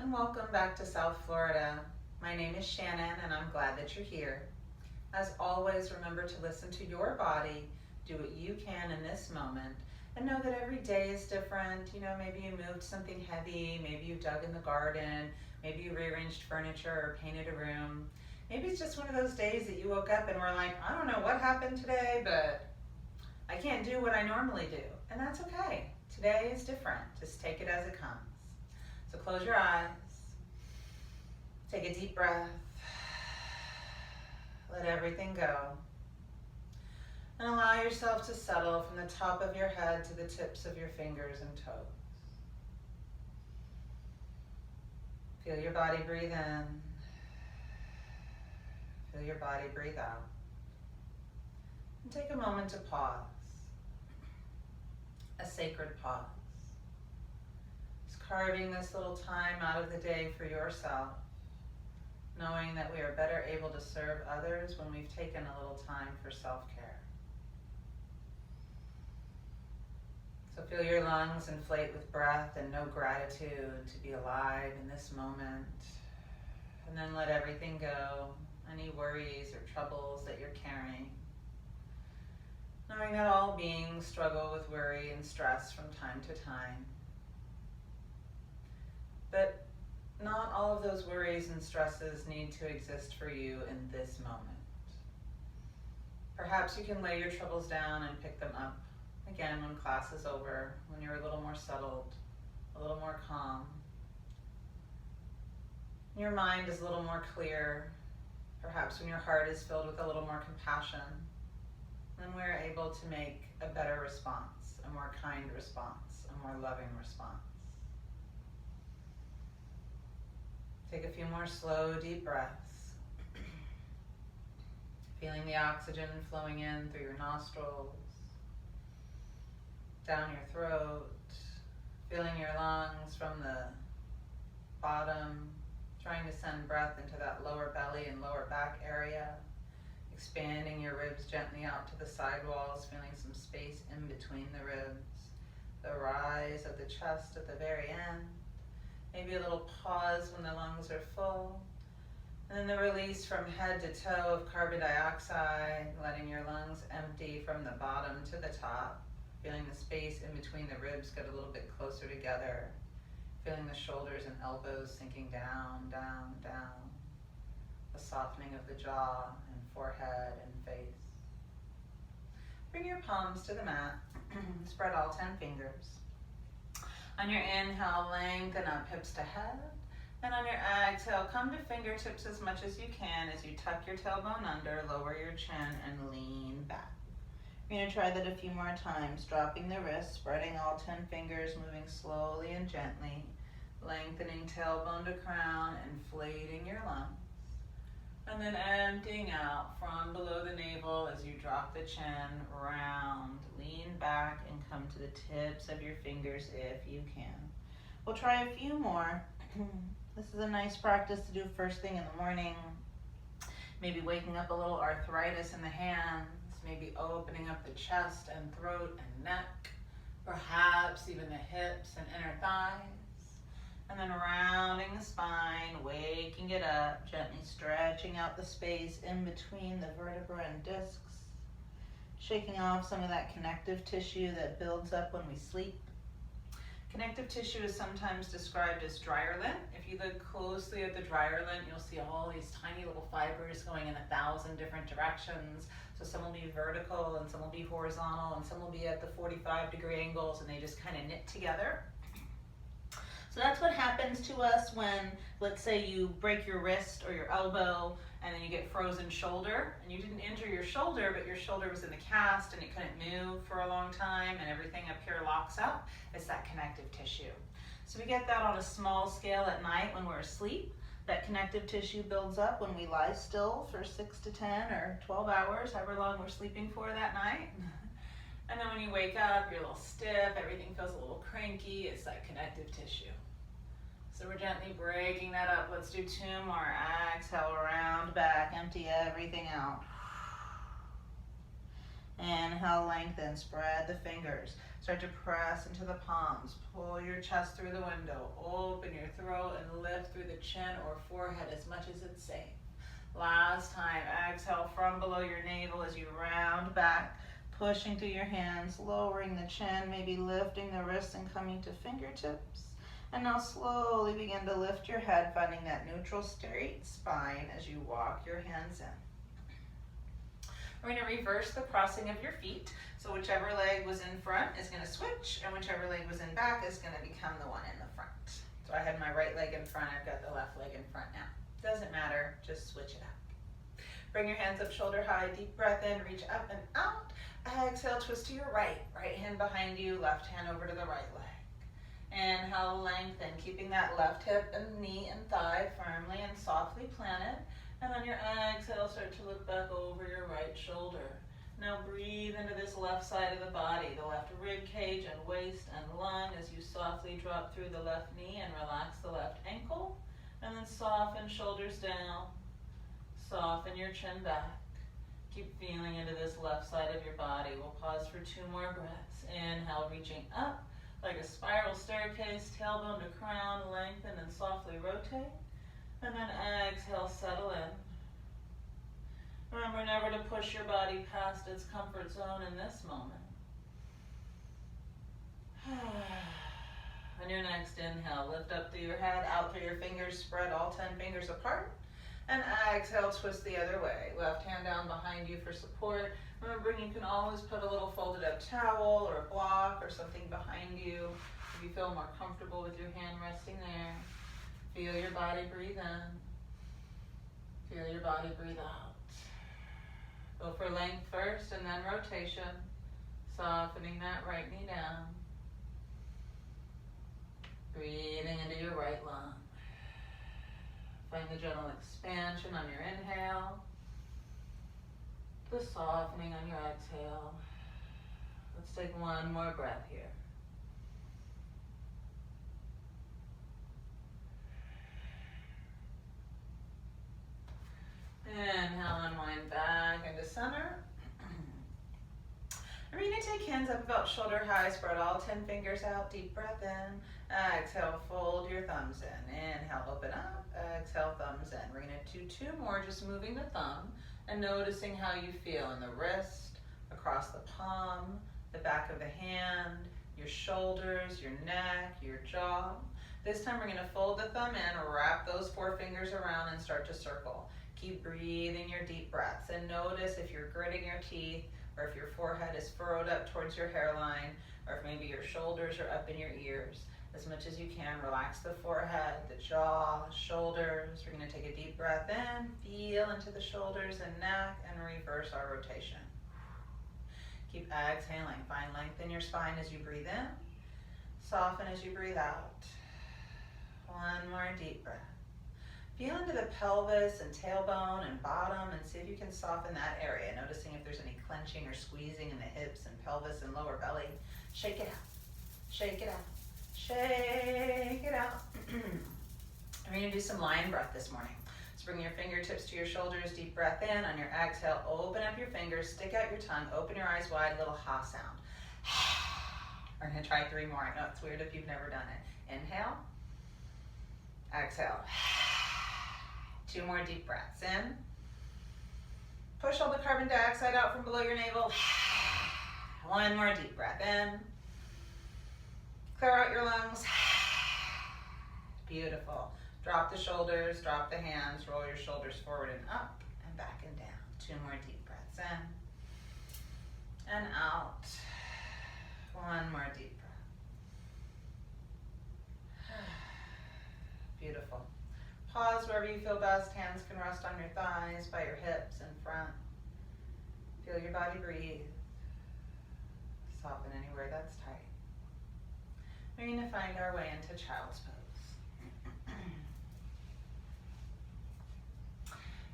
and welcome back to South Florida. My name is Shannon and I'm glad that you're here. As always, remember to listen to your body, do what you can in this moment, and know that every day is different. You know, maybe you moved something heavy, maybe you dug in the garden, maybe you rearranged furniture or painted a room. Maybe it's just one of those days that you woke up and were like, I don't know what happened today, but I can't do what I normally do. And that's okay. Today is different. Just take it as it comes. So close your eyes, take a deep breath, let everything go, and allow yourself to settle from the top of your head to the tips of your fingers and toes. Feel your body breathe in, feel your body breathe out, and take a moment to pause, a sacred pause. Carving this little time out of the day for yourself, knowing that we are better able to serve others when we've taken a little time for self-care. So feel your lungs inflate with breath and know gratitude to be alive in this moment. And then let everything go, any worries or troubles that you're carrying. Knowing that all beings struggle with worry and stress from time to time. But not all of those worries and stresses need to exist for you in this moment. Perhaps you can lay your troubles down and pick them up again when class is over, when you're a little more settled, a little more calm. Your mind is a little more clear, perhaps when your heart is filled with a little more compassion, then we're able to make a better response, a more kind response, a more loving response. Take a few more slow, deep breaths. Feeling the oxygen flowing in through your nostrils, down your throat, feeling your lungs from the bottom, trying to send breath into that lower belly and lower back area, expanding your ribs gently out to the side walls, feeling some space in between the ribs, the rise of the chest at the very end. Maybe a little pause when the lungs are full. And then the release from head to toe of carbon dioxide, letting your lungs empty from the bottom to the top. Feeling the space in between the ribs get a little bit closer together. Feeling the shoulders and elbows sinking down, down, down. The softening of the jaw and forehead and face. Bring your palms to the mat. Spread all 10 fingers. On your inhale, lengthen up hips to head. And on your exhale, come to fingertips as much as you can as you tuck your tailbone under, lower your chin, and lean back. You're going to try that a few more times, dropping the wrists, spreading all 10 fingers, moving slowly and gently, lengthening tailbone to crown, inflating your lungs. And then emptying out from below the navel as you drop the chin, round, lean back, and come to the tips of your fingers if you can. We'll try a few more. This is a nice practice to do first thing in the morning. Maybe waking up a little arthritis in the hands, maybe opening up the chest and throat and neck, perhaps even the hips and inner thighs. And then rounding the spine, waking it up, gently stretching out the space in between the vertebrae and discs, shaking off some of that connective tissue that builds up when we sleep. Connective tissue is sometimes described as dryer lint. If you look closely at the dryer lint, you'll see all these tiny little fibers going in 1,000 different directions. So some will be vertical and some will be horizontal and some will be at the 45-degree angles, and they just kind of knit together. So that's what happens to us when, let's say, you break your wrist or your elbow and then you get frozen shoulder, and you didn't injure your shoulder, but your shoulder was in the cast and it couldn't move for a long time and everything up here locks up. It's that connective tissue. So we get that on a small scale at night when we're asleep. That connective tissue builds up when we lie still for 6 to 10 or 12 hours, however long we're sleeping for that night. And then when you wake up, you're a little stiff, everything feels a little cranky. It's that connective tissue. So we're gently breaking that up. Let's do 2 more. Exhale, round back, empty everything out. Inhale, lengthen, spread the fingers. Start to press into the palms. Pull your chest through the window. Open your throat and lift through the chin or forehead as much as it's safe. Last time, exhale from below your navel as you round back, pushing through your hands, lowering the chin, maybe lifting the wrists and coming to fingertips. And now slowly begin to lift your head, finding that neutral straight spine as you walk your hands in. We're going to reverse the crossing of your feet. So whichever leg was in front is going to switch, and whichever leg was in back is going to become the one in the front. So I had my right leg in front, I've got the left leg in front now. Doesn't matter, just switch it up. Bring your hands up shoulder high, deep breath in, reach up and out. Exhale, twist to your right. Right hand behind you, left hand over to the right leg. Inhale, lengthen, keeping that left hip and knee and thigh firmly and softly planted. And on your exhale, start to look back over your right shoulder. Now breathe into this left side of the body, the left rib cage and waist and lung as you softly drop through the left knee and relax the left ankle. And then soften shoulders down. Soften your chin back. Keep feeling into this left side of your body. We'll pause for 2 more breaths. Inhale, reaching up like a spiral staircase, tailbone to crown, lengthen and softly rotate. And then exhale, settle in. Remember never to push your body past its comfort zone in this moment. On your next inhale, lift up through your head, out through your fingers, spread all 10 fingers apart. And exhale, twist the other way. Left hand down behind you for support. Remember, you can always put a little folded up towel or a block or something behind you if you feel more comfortable with your hand resting there. Feel your body breathe in. Feel your body breathe out. Go for length first and then rotation. Softening that right knee down. Breathing into your right lung. Find the gentle expansion on your inhale. The softening on your exhale. Let's take 1 more breath here. Inhale, unwind back into center. We're going to take hands up about shoulder high, spread all 10 fingers out, deep breath in. Exhale, fold your thumbs in. Inhale, open up. Exhale, thumbs in. We're going to do 2 more, just moving the thumb and noticing how you feel in the wrist, across the palm, the back of the hand, your shoulders, your neck, your jaw. This time we're going to fold the thumb in, wrap those 4 fingers around and start to circle. Keep breathing your deep breaths and notice if you're gritting your teeth or if your forehead is furrowed up towards your hairline or if maybe your shoulders are up in your ears. As much as you can, relax the forehead, the jaw, shoulders. We're going to take a deep breath in, feel into the shoulders and neck, and reverse our rotation. Keep exhaling. Find length in your spine as you breathe in. Soften as you breathe out. 1 more deep breath. Feel into the pelvis and tailbone and bottom and see if you can soften that area, noticing if there's any clenching or squeezing in the hips and pelvis and lower belly. Shake it out. Shake it out. Shake it out. We're going to do some lion breath this morning. So bring your fingertips to your shoulders, deep breath in. On your exhale, open up your fingers, stick out your tongue, open your eyes wide, little ha sound. We're going to try 3 more. I know it's weird if you've never done it. Inhale. Exhale. 2 more deep breaths. In. Push all the carbon dioxide out from below your navel. 1 more deep breath. In. Clear out your lungs. Beautiful. Drop the shoulders, drop the hands, roll your shoulders forward and up and back and down. 2 more deep breaths in and out. 1 more deep breath. Beautiful. Pause wherever you feel best. Hands can rest on your thighs, by your hips and front. Feel your body breathe. Soften anywhere that's tight. We're going to find our way into child's pose.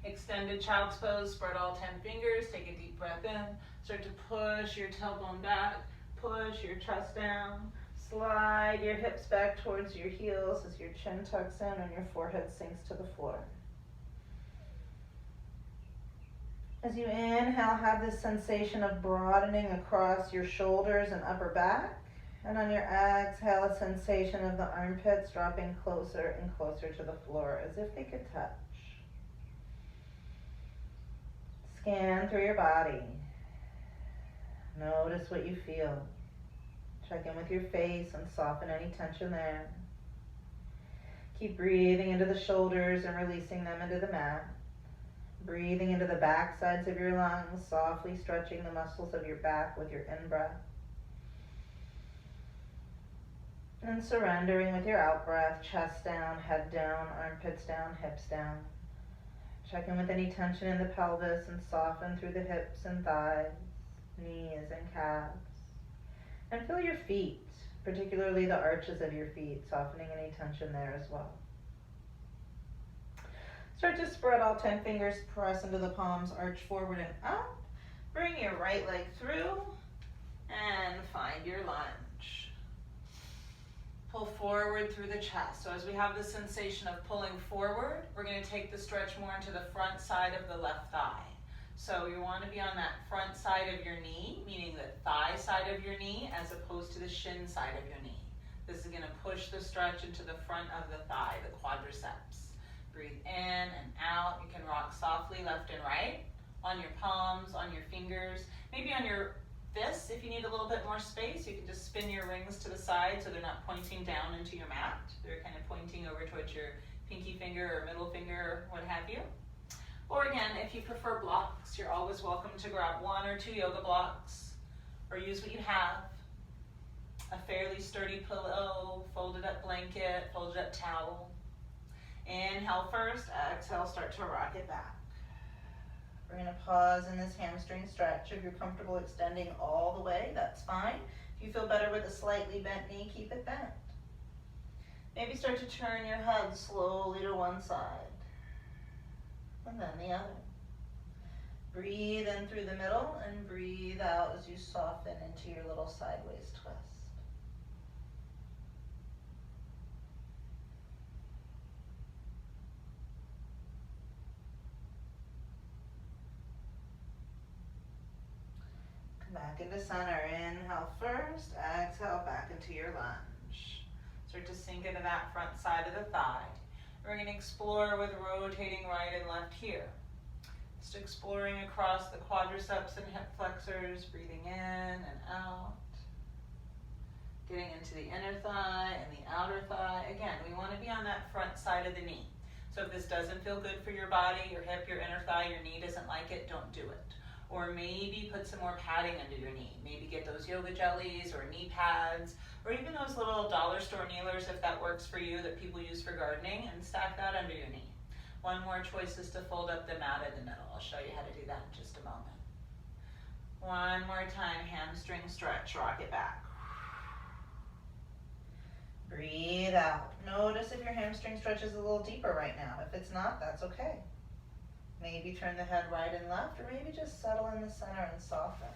Extended child's pose, spread all 10 fingers, take a deep breath in, start to push your tailbone back, push your chest down, slide your hips back towards your heels as your chin tucks in and your forehead sinks to the floor. As you inhale, have this sensation of broadening across your shoulders and upper back. And on your exhale, a sensation of the armpits dropping closer and closer to the floor as if they could touch. Scan through your body. Notice what you feel. Check in with your face and soften any tension there. Keep breathing into the shoulders and releasing them into the mat. Breathing into the back sides of your lungs, softly stretching the muscles of your back with your in-breath. And surrendering with your out-breath, chest down, head down, armpits down, hips down. Check in with any tension in the pelvis and soften through the hips and thighs, knees and calves. And feel your feet, particularly the arches of your feet, softening any tension there as well. Start to spread all 10 fingers, press into the palms, arch forward and up. Bring your right leg through and find your lunge. Pull forward through the chest. So as we have the sensation of pulling forward, we're going to take the stretch more into the front side of the left thigh. So you want to be on that front side of your knee, meaning the thigh side of your knee, as opposed to the shin side of your knee. This is going to push the stretch into the front of the thigh, the quadriceps. Breathe in and out. You can rock softly left and right on your palms, on your fingers, maybe on your fists. If you need a little bit more space, you can just spin your rings to the side so they're not pointing down into your mat. They're kind of pointing over towards your pinky finger or middle finger or what have you. Or again, if you prefer blocks, you're always welcome to grab 1 or 2 yoga blocks or use what you have. A fairly sturdy pillow, folded up blanket, folded up towel. Inhale first, exhale, start to rock it back. We're going to pause in this hamstring stretch. If you're comfortable extending all the way, that's fine. If you feel better with a slightly bent knee, keep it bent. Maybe start to turn your head slowly to one side, and then the other. Breathe in through the middle and breathe out as you soften into your little sideways twist. Back into center. Inhale first, exhale back into your lunge. Start to sink into that front side of the thigh. We're going to explore with rotating right and left here. Just exploring across the quadriceps and hip flexors, breathing in and out. Getting into the inner thigh and the outer thigh. Again, we want to be on that front side of the knee. So if this doesn't feel good for your body, your hip, your inner thigh, your knee doesn't like it, don't do it. Or maybe put some more padding under your knee. Maybe get those yoga jellies or knee pads, or even those little dollar store kneelers if that works for you that people use for gardening, and stack that under your knee. One more choice is to fold up the mat in the middle. I'll show you how to do that in just a moment. One more time, hamstring stretch, rock it back. Breathe out. Notice if your hamstring stretch is a little deeper right now. If it's not, that's okay. Maybe turn the head right and left, or maybe just settle in the center and soften.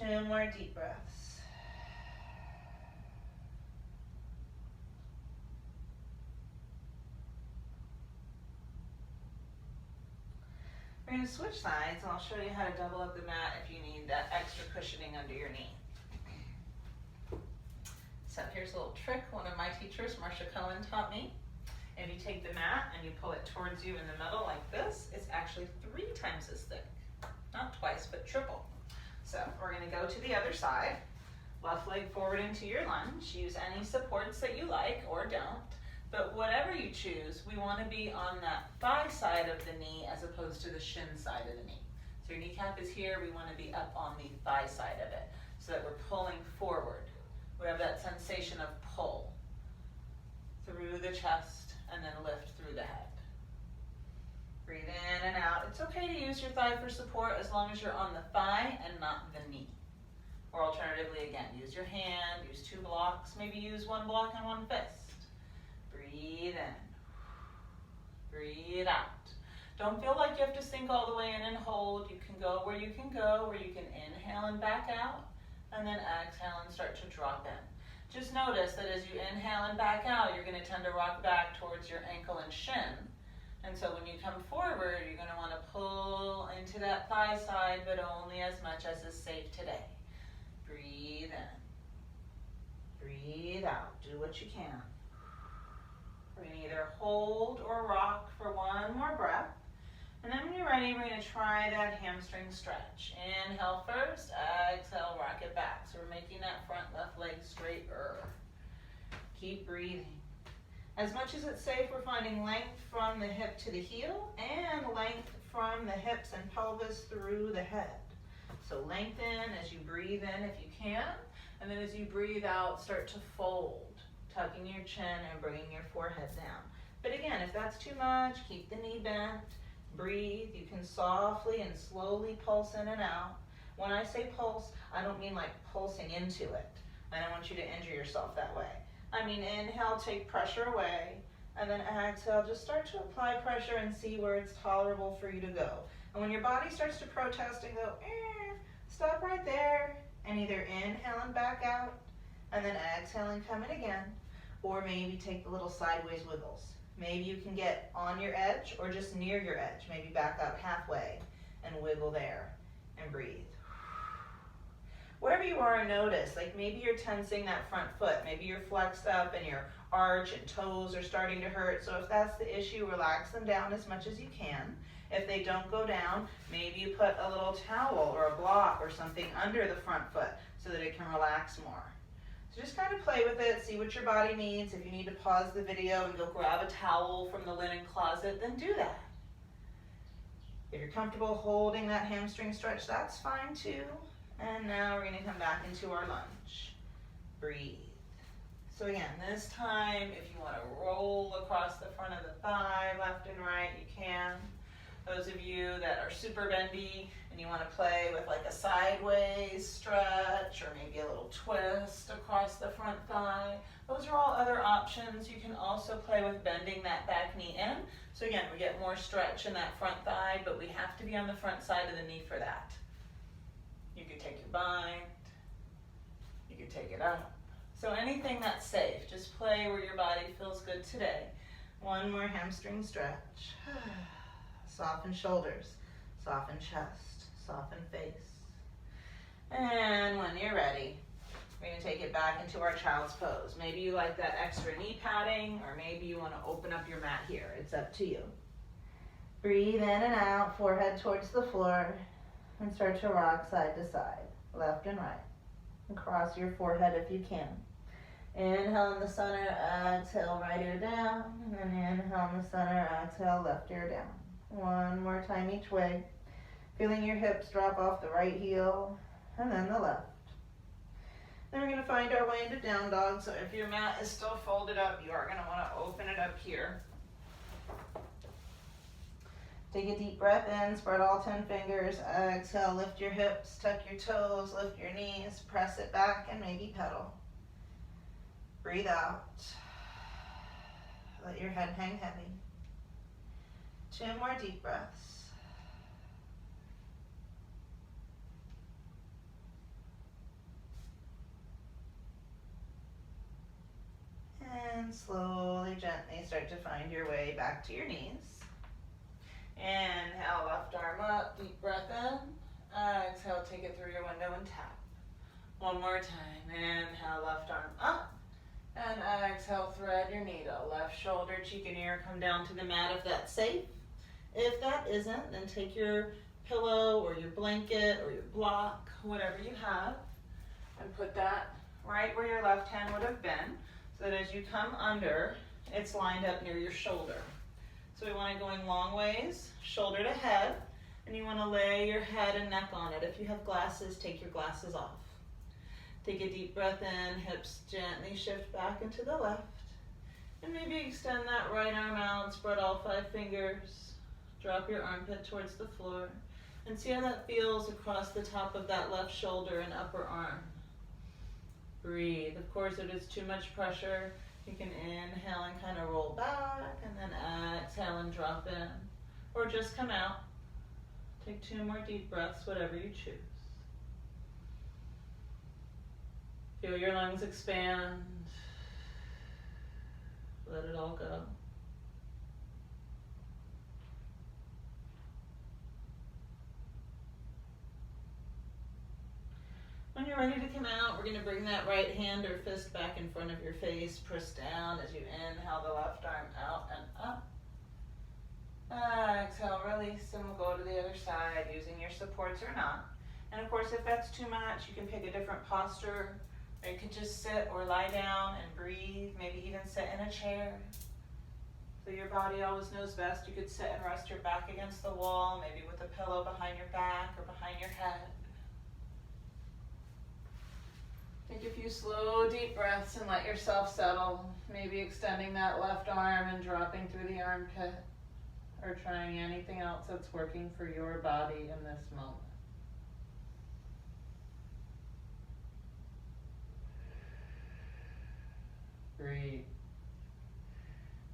2 more deep breaths. We're going to switch sides, and I'll show you how to double up the mat if you need that extra cushioning under your knee. So here's a little trick one of my teachers, Marcia Cohen, taught me. If you take the mat and you pull it towards you in the middle like this, it's actually 3 times as thick. Not twice, but triple. So we're going to go to the other side. Left leg forward into your lunge. Use any supports that you like or don't. But whatever you choose, we want to be on that thigh side of the knee as opposed to the shin side of the knee. So your kneecap is here. We want to be up on the thigh side of it so that we're pulling forward. We have that sensation of pull through the chest and then lift through the head. Breathe in and out. It's okay to use your thigh for support as long as you're on the thigh and not the knee. Or alternatively, again, use your hand, use 2 blocks, maybe use 1 block and 1 fist. Breathe in. Breathe out. Don't feel like you have to sink all the way in and hold. You can go, where you can inhale and back out, and then exhale and start to drop in. Just notice that as you inhale and back out, you're going to tend to rock back towards your ankle and shin. And so when you come forward, you're going to want to pull into that thigh side, but only as much as is safe today. Breathe in. Breathe out. Do what you can. We're going to either hold or rock for one more breath. And then when you're ready, we're going to try that hamstring stretch. Inhale first, exhale, rock it back. So we're making that front left leg straighter. Keep breathing. As much as it's safe, we're finding length from the hip to the heel and length from the hips and pelvis through the head. So lengthen as you breathe in if you can, and then as you breathe out, start to fold, tucking your chin and bringing your forehead down. But again, if that's too much, keep the knee bent, breathe. You can softly and slowly pulse in and out. When I say pulse, I don't mean like pulsing into it. I don't want you to injure yourself that way. I mean, inhale, take pressure away, and then exhale, just start to apply pressure and see where it's tolerable for you to go. And when your body starts to protest and go, stop right there, and either inhale and back out, and then exhale and come in again, or maybe take the little sideways wiggles. Maybe you can get on your edge or just near your edge, maybe back up halfway and wiggle there and breathe. Wherever you are, notice, like maybe you're tensing that front foot, maybe you're flexed up and your arch and toes are starting to hurt. So if that's the issue, relax them down as much as you can. If they don't go down, maybe you put a little towel or a block or something under the front foot so that it can relax more. So just kind of play with it, see what your body needs. If you need to pause the video and go grab a towel from the linen closet, then do that. If you're comfortable holding that hamstring stretch, that's fine too. And now we're going to come back into our lunge. Breathe. So again, this time, if you want to roll across the front of the thigh, left and right, you can. Those of you that are super bendy and you want to play with like a sideways stretch or maybe a little twist across the front thigh, those are all other options. You can also play with bending that back knee in. So again, we get more stretch in that front thigh, but we have to be on the front side of the knee for that. You could take your bind, you could take it up. So anything that's safe, just play where your body feels good today. One more hamstring stretch. Soften shoulders, soften chest, soften face. And when you're ready, we're going to take it back into our child's pose. Maybe you like that extra knee padding, or maybe you want to open up your mat here. It's up to you. Breathe in and out, forehead towards the floor. And start to rock side to side, left and right. And cross your forehead if you can. Inhale in the center, exhale right ear down. And then inhale in the center, exhale left ear down. One more time each way. Feeling your hips drop off the right heel and then the left. Then we're going to find our way into down dog. So if your mat is still folded up, you are going to want to open it up here. Take a deep breath in, spread all 10 fingers, exhale, lift your hips, tuck your toes, lift your knees, press it back and maybe pedal. Breathe out. Let your head hang heavy. 2 more deep breaths. And slowly, gently start to find your way back to your knees. Inhale, left arm up, deep breath in. Exhale, take it through your window and tap. One more time. Inhale, left arm up. And exhale, thread your needle. Left shoulder, cheek, and ear come down to the mat if that's safe. If that isn't, then take your pillow or your blanket or your block, whatever you have, and put that right where your left hand would have been, so that as you come under, it's lined up near your shoulder. So we want it going long ways, shoulder to head, and you want to lay your head and neck on it. If you have glasses, take your glasses off. Take a deep breath in, hips gently shift back into the left, and maybe extend that right arm out, spread all 5 fingers, drop your armpit towards the floor, and see how that feels across the top of that left shoulder and upper arm. Breathe. Of course, if it's too much pressure, you can inhale and kind of roll back, and then exhale and drop in. Or just come out. Take 2 more deep breaths, whatever you choose. Feel your lungs expand. Let it all go. you're ready to come out, we're going to bring that right hand or fist back in front of your face. Press down as you inhale the left arm out and up. Exhale, release, and we'll go to the other side using your supports or not. And of course, if that's too much, you can pick a different posture, or you can just sit or lie down and breathe, maybe even sit in a chair. So your body always knows best. You could sit and rest your back against the wall, maybe with a pillow behind your back or behind your head. Take a few slow, deep breaths and let yourself settle. Maybe extending that left arm and dropping through the armpit, or trying anything else that's working for your body in this moment. Breathe.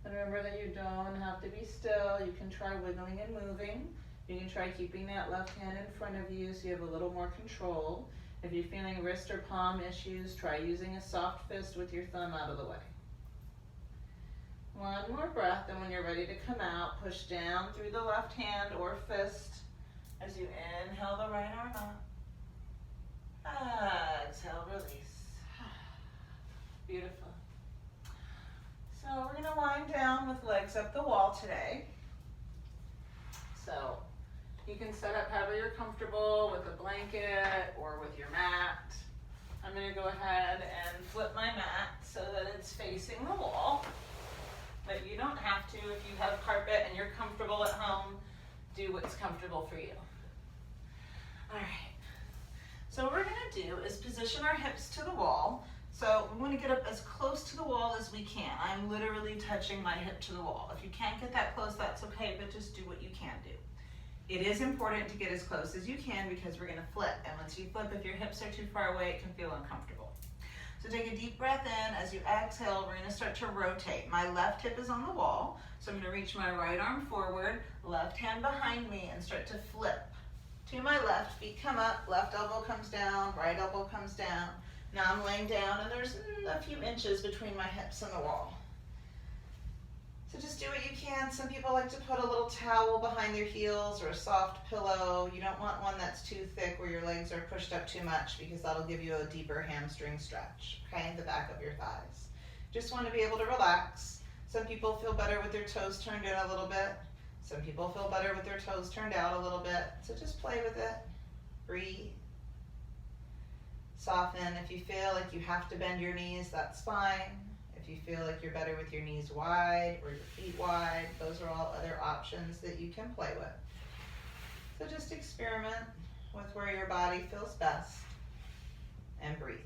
And remember that you don't have to be still. You can try wiggling and moving. You can try keeping that left hand in front of you so you have a little more control. If you're feeling wrist or palm issues, try using a soft fist with your thumb out of the way. One more breath, and when you're ready to come out, push down through the left hand or fist as you inhale the right arm up. Exhale, release. Beautiful. So we're going to wind down with legs up the wall today. So you can set up however you're comfortable, with a blanket or with your mat. I'm going to go ahead and flip my mat so that it's facing the wall. But you don't have to. If you have carpet and you're comfortable at home, do what's comfortable for you. All right. So what we're going to do is position our hips to the wall. So we want to get up as close to the wall as we can. I'm literally touching my hip to the wall. If you can't get that close, that's okay, but just do what you can do. It is important to get as close as you can because we're going to flip. And once you flip, if your hips are too far away, it can feel uncomfortable. So take a deep breath in. As you exhale, we're going to start to rotate. My left hip is on the wall, so I'm going to reach my right arm forward, left hand behind me, and start to flip. To my left, feet come up, left elbow comes down, right elbow comes down. Now I'm laying down, and there's a few inches between my hips and the wall. So just do what you can. Some people like to put a little towel behind their heels or a soft pillow. You don't want one that's too thick where your legs are pushed up too much because that'll give you a deeper hamstring stretch, okay, the back of your thighs. Just want to be able to relax. Some people feel better with their toes turned in a little bit. Some people feel better with their toes turned out a little bit. So just play with it. Breathe. Soften. If you feel like you have to bend your knees, that's fine. If you feel like you're better with your knees wide or your feet wide, those are all other options that you can play with. So just experiment with where your body feels best and breathe.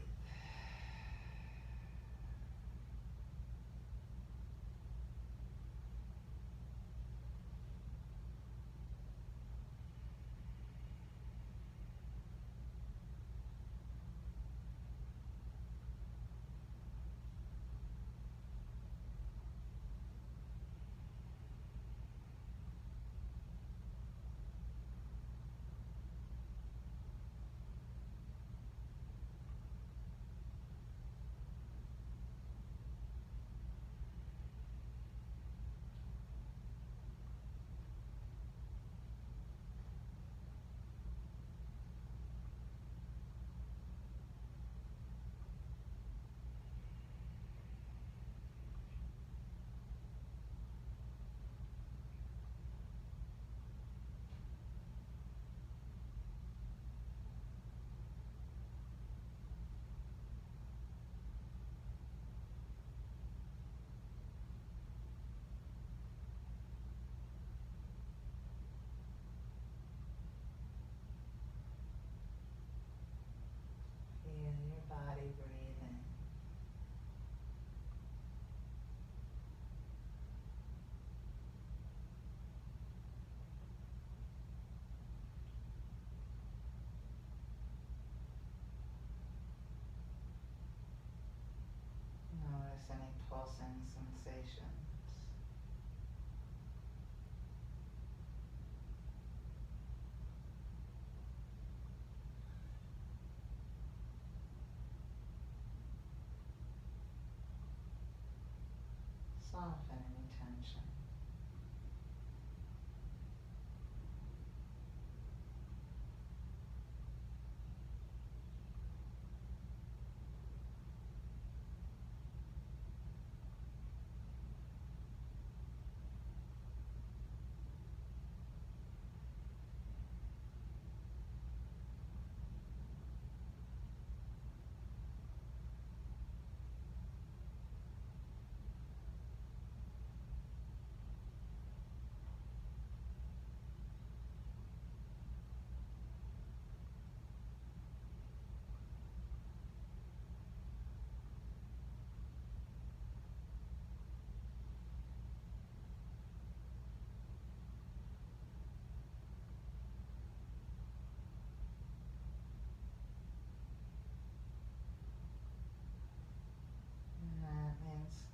Body breathing. Notice any pulsing sensations. Soften any tension.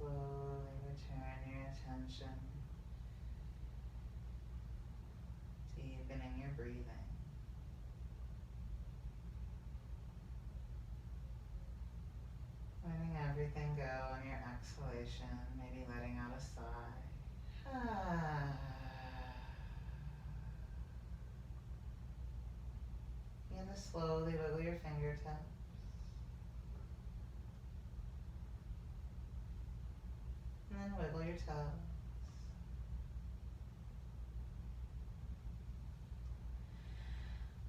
slowly return your attention, deepening your breathing. Letting everything go on your exhalation, maybe letting out a sigh. Begin to slowly wiggle your fingertips. And then wiggle your toes.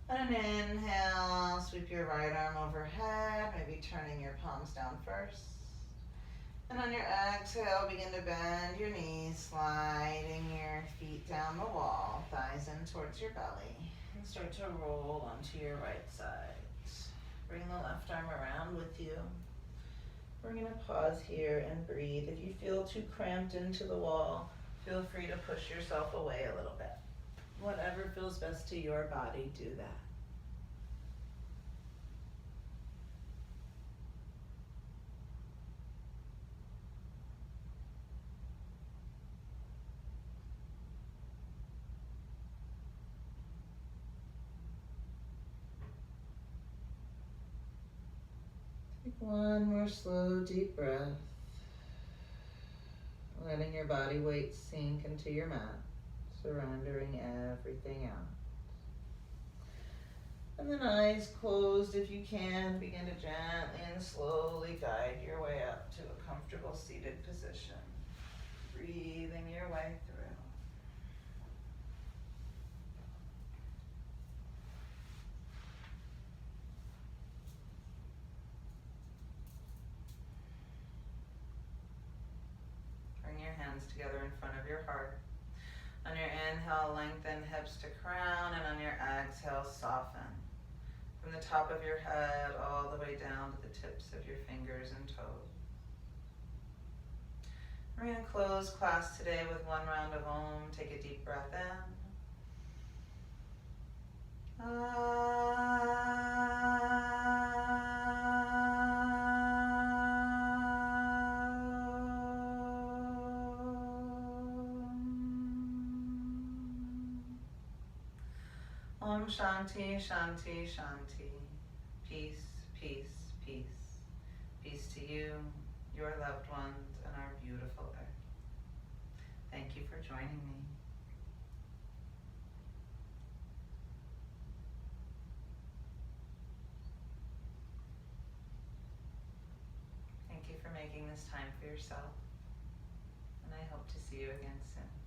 On an inhale, sweep your right arm overhead, maybe turning your palms down first. And on your exhale, begin to bend your knees, sliding your feet down the wall, thighs in towards your belly. And start to roll onto your right side. Bring the left arm around with you. We're going to pause here and breathe. If you feel too cramped into the wall, feel free to push yourself away a little bit. Whatever feels best to your body, do that. Take one more slow, deep breath. Letting your body weight sink into your mat, surrendering everything out. And then eyes closed if you can, begin to gently and slowly guide your way up to a comfortable seated position. Breathing your way through. Bring your hands together in front of your heart. On your inhale, lengthen hips to crown, and on your exhale, soften. From the top of your head all the way down to the tips of your fingers and toes. We're going to close class today with one round of Om. Take a deep breath in. Om Shanti, Shanti, Shanti. Peace, peace, peace. Peace to you, your loved ones, and our beautiful earth. Thank you for joining me. Thank you for making this time for yourself, and I hope to see you again soon.